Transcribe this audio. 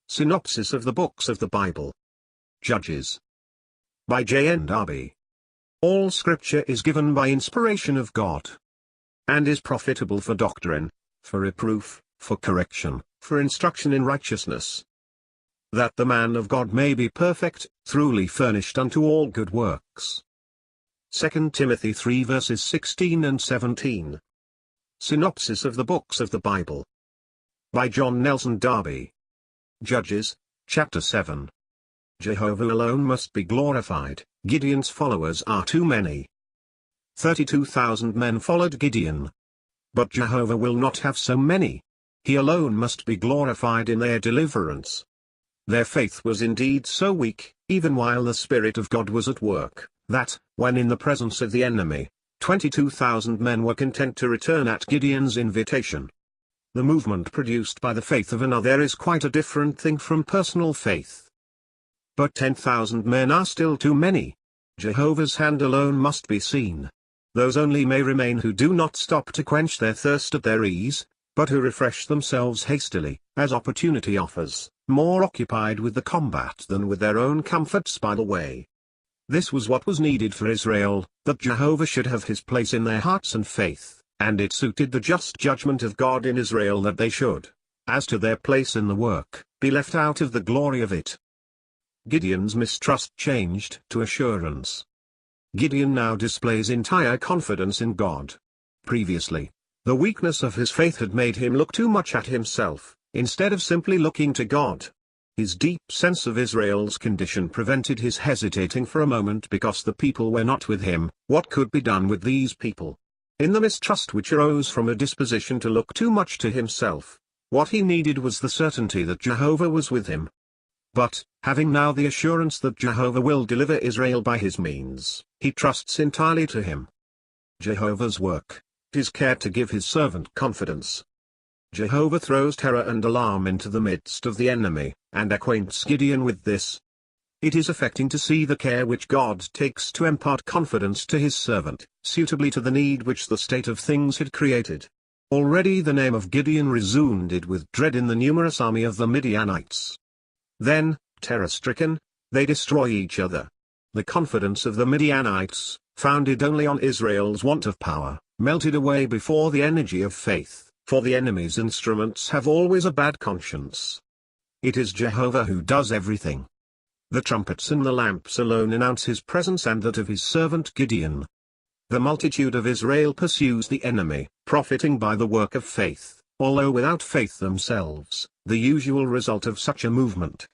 Synopsis of the Books of the Bible. Judges. By J.N. Darby. All Scripture is given by inspiration of God, and is profitable for doctrine, for reproof, for correction, for instruction in righteousness, that the man of God may be perfect, truly furnished unto all good works. 2 Timothy 3 verses 16 and 17. Synopsis of the Books of the Bible. By John Nelson Darby. Judges, chapter 7. Jehovah alone must be glorified. Gideon's followers are too many. 32,000 men followed Gideon. But Jehovah will not have so many. He alone must be glorified in their deliverance. Their faith was indeed so weak, even while the Spirit of God was at work, that, when in the presence of the enemy, 22,000 men were content to return at Gideon's invitation. The movement produced by the faith of another is quite a different thing from personal faith. But 10,000 men are still too many. Jehovah's hand alone must be seen. Those only may remain who do not stop to quench their thirst at their ease, but who refresh themselves hastily, as opportunity offers, more occupied with the combat than with their own comforts by the way. This was what was needed for Israel, that Jehovah should have his place in their hearts and faith, and it suited the just judgment of God in Israel that they should, as to their place in the work, be left out of the glory of it. Gideon's mistrust changed to assurance. Gideon now displays entire confidence in God. Previously, the weakness of his faith had made him look too much at himself, instead of simply looking to God. His deep sense of Israel's condition prevented his hesitating for a moment because the people were not with him. What could be done with these people? In the mistrust which arose from a disposition to look too much to himself, what he needed was the certainty that Jehovah was with him. But, having now the assurance that Jehovah will deliver Israel by his means, he trusts entirely to him. Jehovah's work, his care to give his servant confidence. Jehovah throws terror and alarm into the midst of the enemy, and acquaints Gideon with this. It is affecting to see the care which God takes to impart confidence to his servant, suitably to the need which the state of things had created. Already the name of Gideon resounded with dread in the numerous army of the Midianites. Then, terror-stricken, they destroy each other. The confidence of the Midianites, founded only on Israel's want of power, melted away before the energy of faith, for the enemy's instruments have always a bad conscience. It is Jehovah who does everything. The trumpets and the lamps alone announce his presence and that of his servant Gideon. The multitude of Israel pursues the enemy, profiting by the work of faith, although without faith themselves, the usual result of such a movement